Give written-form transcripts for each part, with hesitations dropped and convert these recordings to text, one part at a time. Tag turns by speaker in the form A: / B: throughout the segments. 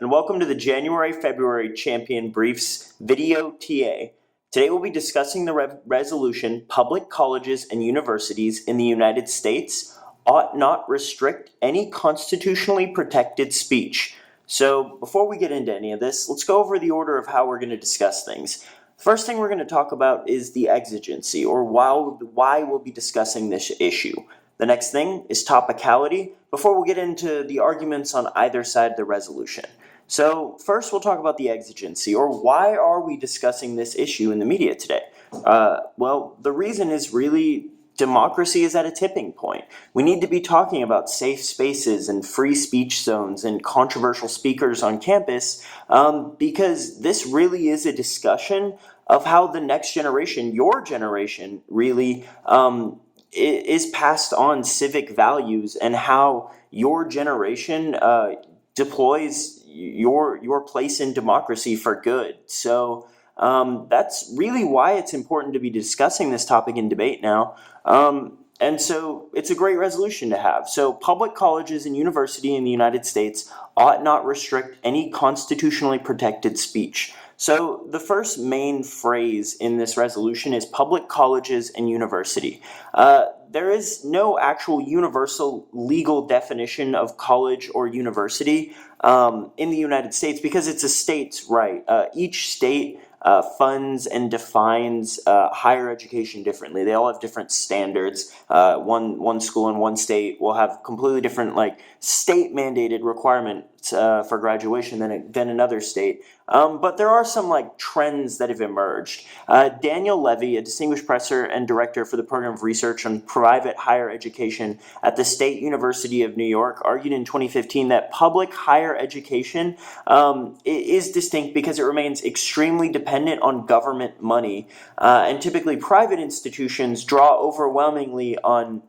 A: and welcome to the January-February Champion Briefs video TA. Today we'll be discussing the resolution, public colleges and universities in the United States ought not restrict any constitutionally protected speech. So before we get into any of this, let's go over the order of how we're going to discuss things. First thing we're going to talk about is the exigency, or why we'll be discussing this issue. The next thing is topicality, before we'll get into the arguments on either side of the resolution. So first we'll talk about the exigency, or why are we discussing this issue in the media today? Well, the reason is really democracy is at a tipping point. We need to be talking about safe spaces and free speech zones and controversial speakers on campus because this really is a discussion of how the next generation, your generation, really is passed on civic values and how your generation deploys your place in democracy for good. So that's really why it's important to be discussing this topic in debate now. And so it's a great resolution to have. So public colleges and universities in the United States ought not restrict any constitutionally protected speech. So the first main phrase in this resolution is public colleges and university. There is no actual universal legal definition of college or university in the United States because it's a state's right. Each state funds and defines higher education differently. They all have different standards. One school in one state will have completely different state mandated requirements for graduation than another state. But there are some trends that have emerged. Daniel Levy, a distinguished professor and director for the program of research on private higher education at the State University of New York, argued in 2015 that public higher education is distinct because it remains extremely dependent on government money, and typically private institutions draw overwhelmingly on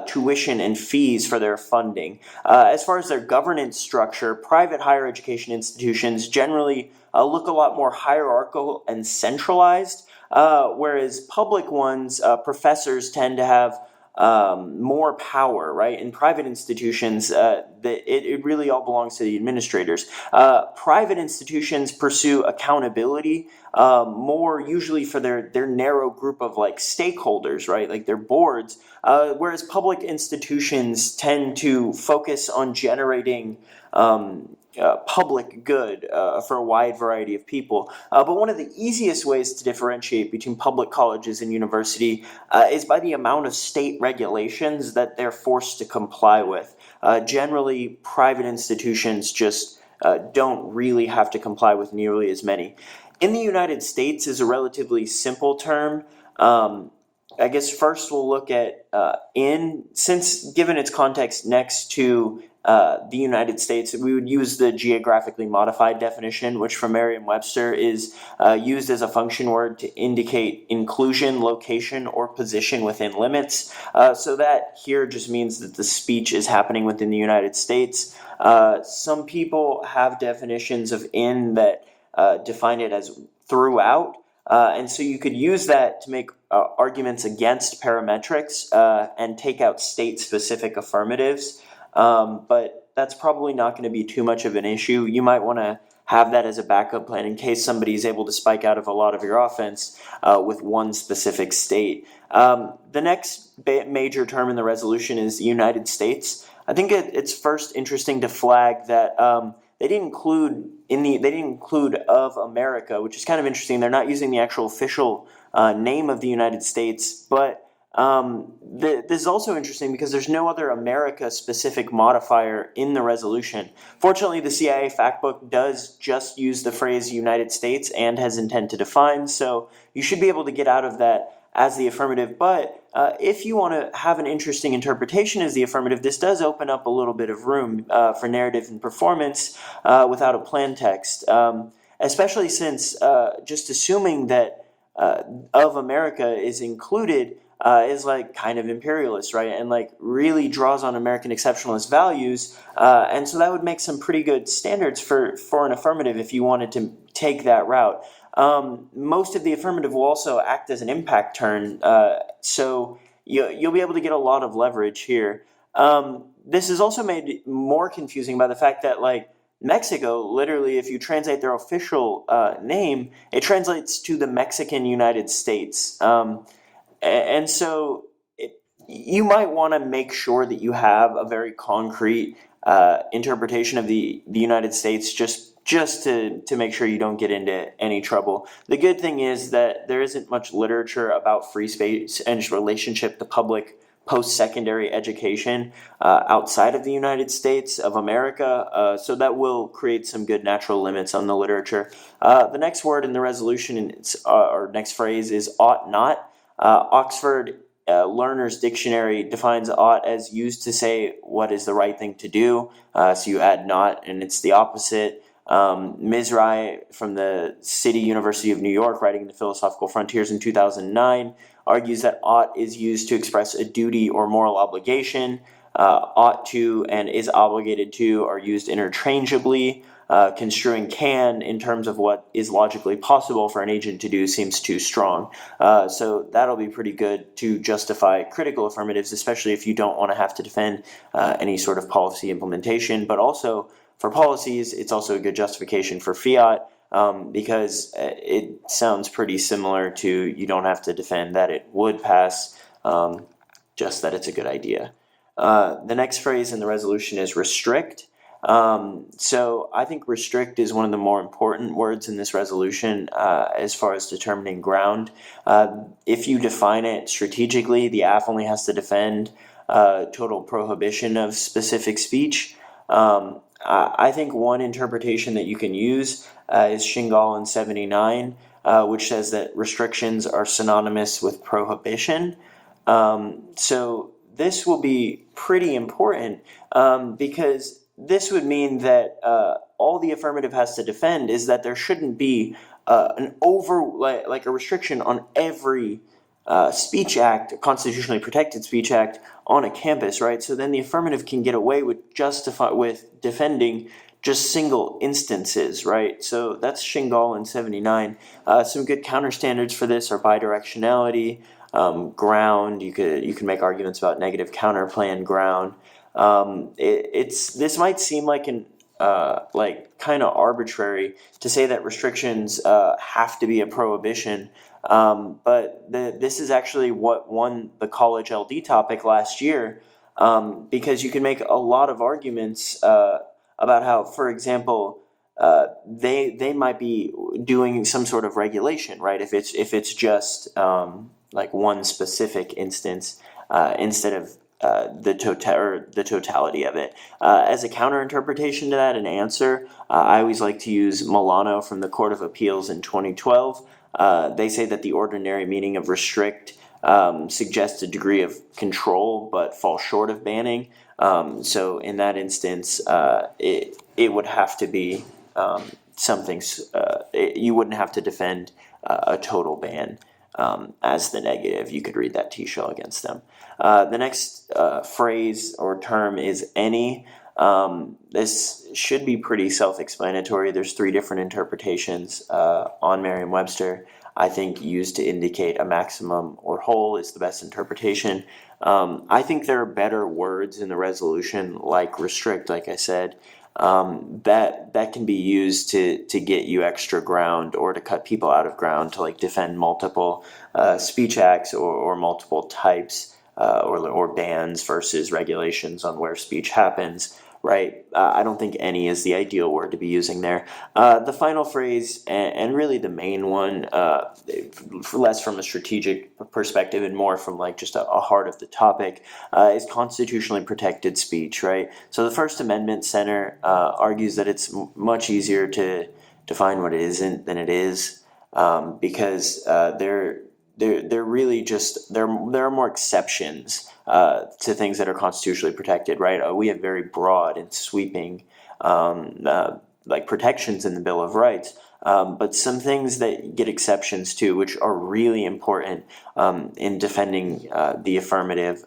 A: tuition and fees for their funding. As far as their governance structure, private higher education institutions generally look a lot more hierarchical and centralized, whereas public ones, professors tend to have more power, right? In private institutions, it really all belongs to the administrators. Private institutions pursue accountability more usually for their narrow group of stakeholders, right? Like their boards, whereas public institutions tend to focus on generating public good for a wide variety of people. But one of the easiest ways to differentiate between public colleges and university is by the amount of state regulations that they're forced to comply with. Generally, private institutions just don't really have to comply with nearly as many. In the United States is a relatively simple term. I guess first we'll look at since given its context next to the United States, we would use the geographically modified definition, which from Merriam-Webster is used as a function word to indicate inclusion, location, or position within limits. So that here just means that the speech is happening within the United States. Some people have definitions of in that define it as throughout. And so you could use that to make arguments against parametrics and take out state-specific affirmatives. But that's probably not going to be too much of an issue. You might want to have that as a backup plan in case somebody is able to spike out of a lot of your offense with one specific state. The next major term in the resolution is the United States. I think it's first interesting to flag that they didn't include of America, which is kind of interesting. They're not using the actual official name of the United States, but this is also interesting because there's no other America-specific modifier in the resolution. Fortunately, the CIA Factbook does just use the phrase United States and has intent to define, so you should be able to get out of that as the affirmative. But if you want to have an interesting interpretation as the affirmative, this does open up a little bit of room for narrative and performance without a plan text, especially since just assuming that of America is included is kind of imperialist, right? And really draws on American exceptionalist values. And so that would make some pretty good standards for an affirmative if you wanted to take that route. Most of the affirmative will also act as an impact turn. So you'll be able to get a lot of leverage here. This is also made more confusing by the fact that Mexico, literally, if you translate their official name, it translates to the Mexican United States. And so you might want to make sure that you have a very concrete interpretation of the United States, just to make sure you don't get into any trouble. The good thing is that there isn't much literature about free speech and its relationship to public post-secondary education outside of the United States of America, so that will create some good natural limits on the literature. The next word in the resolution, or next phrase, is ought not. Oxford Learner's Dictionary defines ought as used to say what is the right thing to do. So you add not, and it's the opposite. Mizrahi from the City University of New York, writing in the Philosophical Frontiers in 2009, argues that ought is used to express a duty or moral obligation. Ought to and is obligated to are used interchangeably. Construing can in terms of what is logically possible for an agent to do seems too strong. So that'll be pretty good to justify critical affirmatives, especially if you don't want to have to defend any sort of policy implementation. But also for policies, it's also a good justification for fiat, because it sounds pretty similar to you don't have to defend that it would pass, just that it's a good idea. The next phrase in the resolution is restrict. So I think restrict is one of the more important words in this resolution as far as determining ground. If you define it strategically, the AF only has to defend total prohibition of specific speech. I think one interpretation that you can use is Shingal in 79, which says that restrictions are synonymous with prohibition. So this will be pretty important because this would mean that all the affirmative has to defend is that there shouldn't be like a restriction on every speech act, constitutionally protected speech act on a campus, right? So then the affirmative can get away with defending just single instances, right? So that's Shingal in 79. Some good counter standards for this are bidirectionality, ground. You can make arguments about negative counterplan ground. This might seem like kind of arbitrary to say that restrictions have to be a prohibition, but this is actually what won the college LD topic last year, because you can make a lot of arguments about how, for example, they might be doing some sort of regulation, right? If it's just like one specific instance instead of the totality of it. As a counter interpretation to that, an answer, I always like to use Milano from the Court of Appeals in 2012. They say that the ordinary meaning of restrict suggests a degree of control but falls short of banning. So in that instance, it would have to be something. You wouldn't have to defend a total ban as the negative. You could read that T-shell against them. The next phrase or term is any. This should be pretty self-explanatory. There's 3 different interpretations on Merriam-Webster. I think used to indicate a maximum or whole is the best interpretation. I think there are better words in the resolution, like restrict, like I said, that can be used to get you extra ground or to cut people out of ground, to like defend multiple speech acts or multiple types or bans versus regulations on where speech happens, right? I don't think any is the ideal word to be using there. The final phrase, and really the main one, less from a strategic perspective and more from like just a heart of the topic, is constitutionally protected speech, right? So the First Amendment Center argues that it's much easier to define what it isn't than it is, because they're really just there are more exceptions to things that are constitutionally protected, right? We have very broad and sweeping like protections in the Bill of Rights, but some things that get exceptions too, which are really important in defending the affirmative,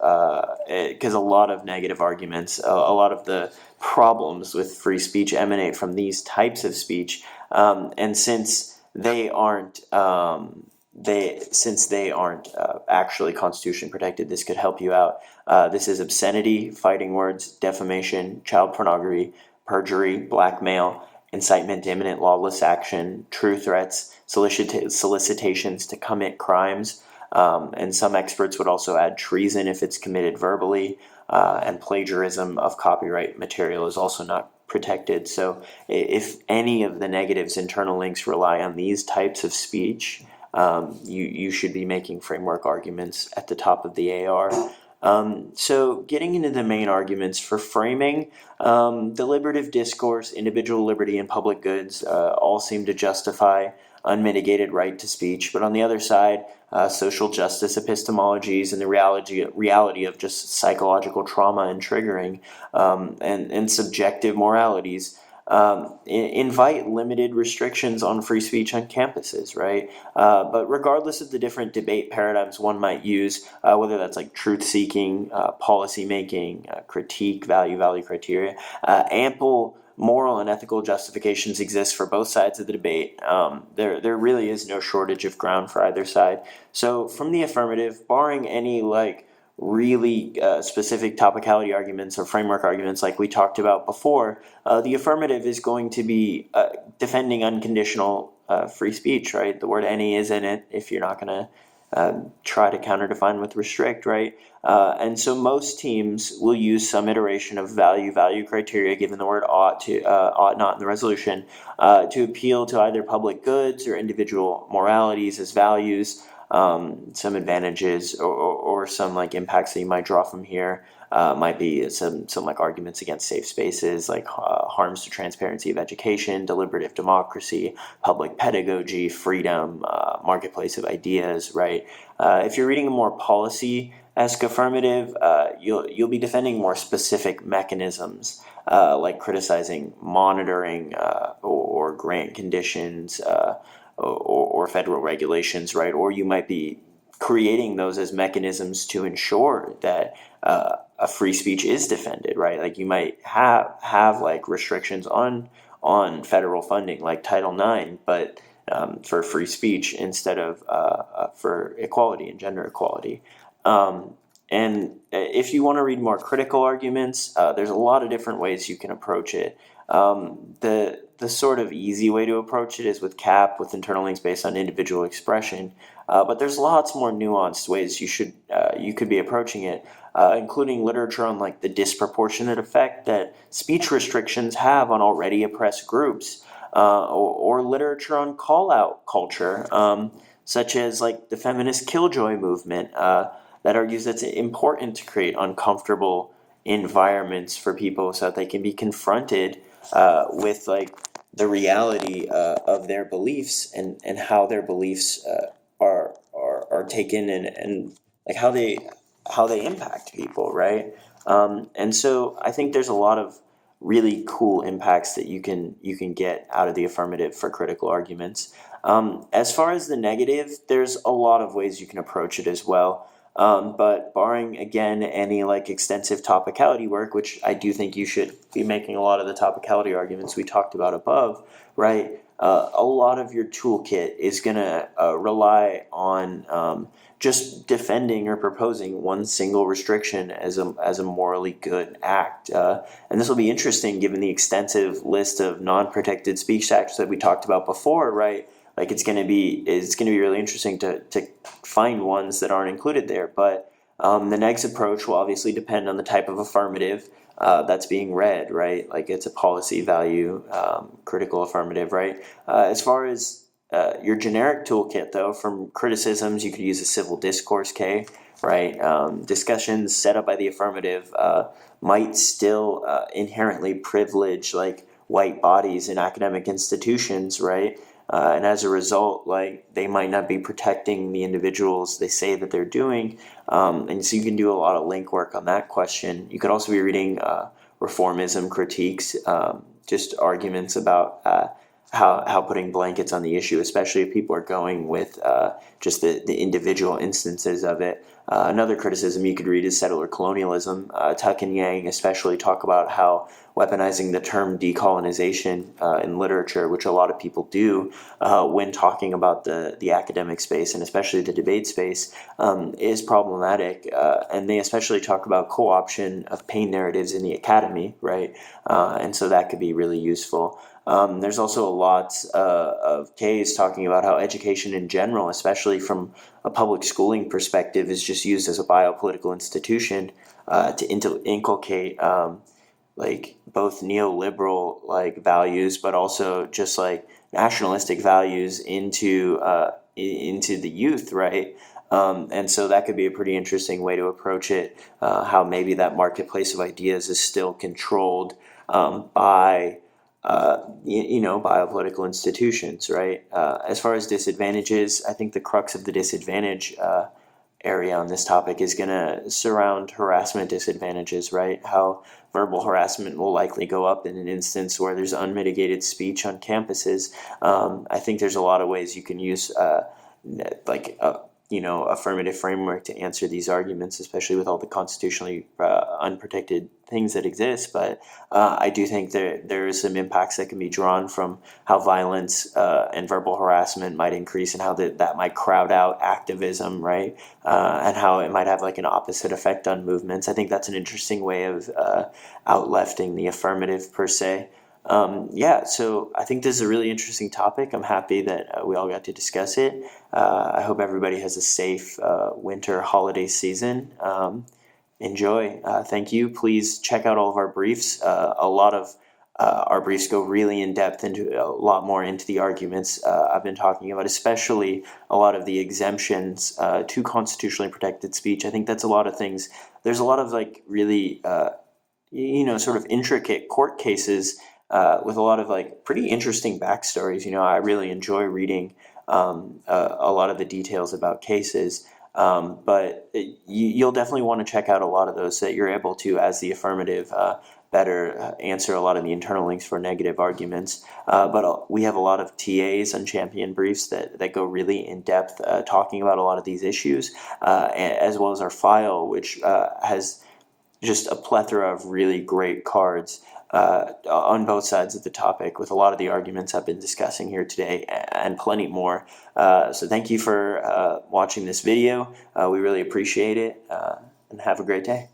A: because a lot of negative arguments, a lot of the problems with free speech emanate from these types of speech, and since they aren't actually constitution protected, this could help you out. This is obscenity, fighting words, defamation, child pornography, perjury, blackmail, incitement to imminent lawless action, true threats, solicitations to commit crimes, and some experts would also add treason if it's committed verbally, and plagiarism of copyright material is also not protected. So if any of the negatives internal links rely on these types of speech, you should be making framework arguments at the top of the AR. So getting into the main arguments for framing, deliberative discourse, individual liberty, and public goods all seem to justify unmitigated right to speech. But on the other side, social justice epistemologies and the reality of just psychological trauma and triggering, and subjective moralities invite limited restrictions on free speech on campuses, right? But regardless of the different debate paradigms one might use, whether that's like truth-seeking, policy-making, critique, value criteria, ample moral and ethical justifications exist for both sides of the debate. There really is no shortage of ground for either side. So from the affirmative, barring any really specific topicality arguments or framework arguments like we talked about before, the affirmative is going to be defending unconditional free speech, right? The word any is in it if you're not going to try to counter-define with restrict, right? And so most teams will use some iteration of value criteria, given the word ought not in the resolution, to appeal to either public goods or individual moralities as values. Some advantages or some impacts that you might draw from here might be some arguments against safe spaces, harms to transparency of education, deliberative democracy, public pedagogy, freedom, marketplace of ideas, right? If you're reading a more policy-esque affirmative, you'll be defending more specific mechanisms, like criticizing monitoring or grant conditions, or federal regulations, right? Or you might be creating those as mechanisms to ensure that a free speech is defended, right? You might have restrictions on federal funding, like Title IX, but for free speech instead of for equality and gender equality. And if you want to read more critical arguments, there's a lot of different ways you can approach it. The sort of easy way to approach it is with CAP, with internal links based on individual expression. But there's lots more nuanced ways you could be approaching it, including literature on the disproportionate effect that speech restrictions have on already oppressed groups, or literature on call-out culture, such as the feminist killjoy movement, that argues that it's important to create uncomfortable environments for people so that they can be confronted with the reality of their beliefs and how their beliefs are taken and how they impact people, right? And so I think there's a lot of really cool impacts that you can get out of the affirmative for critical arguments. As far as the negative, there's a lot of ways you can approach it as well. But barring, again, any extensive topicality work, which I do think you should be making a lot of the topicality arguments we talked about above, right? A lot of your toolkit is going to rely on just defending or proposing one single restriction as a morally good act. And this will be interesting given the extensive list of non-protected speech acts that we talked about before, right? It's going to be really interesting to find ones that aren't included there. But the next approach will obviously depend on the type of affirmative that's being read, right? It's a policy value critical affirmative, right? As far as your generic toolkit, though, from criticisms, you could use a civil discourse K, right? Discussions set up by the affirmative might still inherently privilege white bodies in academic institutions, right? And as a result, they might not be protecting the individuals they say that they're doing. And so you can do a lot of link work on that question. You could also be reading reformism critiques, just arguments about how putting blankets on the issue, especially if people are going with just the individual instances of it, Another criticism you could read is settler colonialism. Tuck and Yang especially talk about how weaponizing the term decolonization in literature, which a lot of people do when talking about the academic space and especially the debate space, is problematic. And they especially talk about co-option of pain narratives in the academy, right? And so that could be really useful. There's also a lot of case talking about how education in general, especially from a public schooling perspective, is just used as a biopolitical institution to inculcate like both neoliberal like values, but also just like nationalistic values into the youth, right? And so that could be a pretty interesting way to approach it. How maybe that marketplace of ideas is still controlled by biopolitical institutions, right? As far as disadvantages, I think the crux of the disadvantage area on this topic is going to surround harassment disadvantages, right? How verbal harassment will likely go up in an instance where there's unmitigated speech on campuses. I think there's a lot of ways you can use affirmative framework to answer these arguments, especially with all the constitutionally unprotected things that exist. But I do think there is some impacts that can be drawn from how violence and verbal harassment might increase, and how that might crowd out activism, right? And how it might have like an opposite effect on movements. I think that's an interesting way of outlefting the affirmative per se. So I think this is a really interesting topic. I'm happy that we all got to discuss it. I hope everybody has a safe winter holiday season. Enjoy. Thank you. Please check out all of our briefs. A lot of our briefs go really in depth into a lot more into the arguments I've been talking about, especially a lot of the exemptions to constitutionally protected speech. I think that's a lot of things. There's a lot of like really, sort of intricate court cases with a lot of like pretty interesting backstories. I really enjoy reading a lot of the details about cases. But you'll definitely want to check out a lot of those so that you're able to, as the affirmative, better answer a lot of the internal links for negative arguments. But we have a lot of TAs and champion briefs that go really in depth talking about a lot of these issues, as well as our file, which has just a plethora of really great cards on both sides of the topic, with a lot of the arguments I've been discussing here today and plenty more. So thank you for watching this video. We really appreciate it, and have a great day.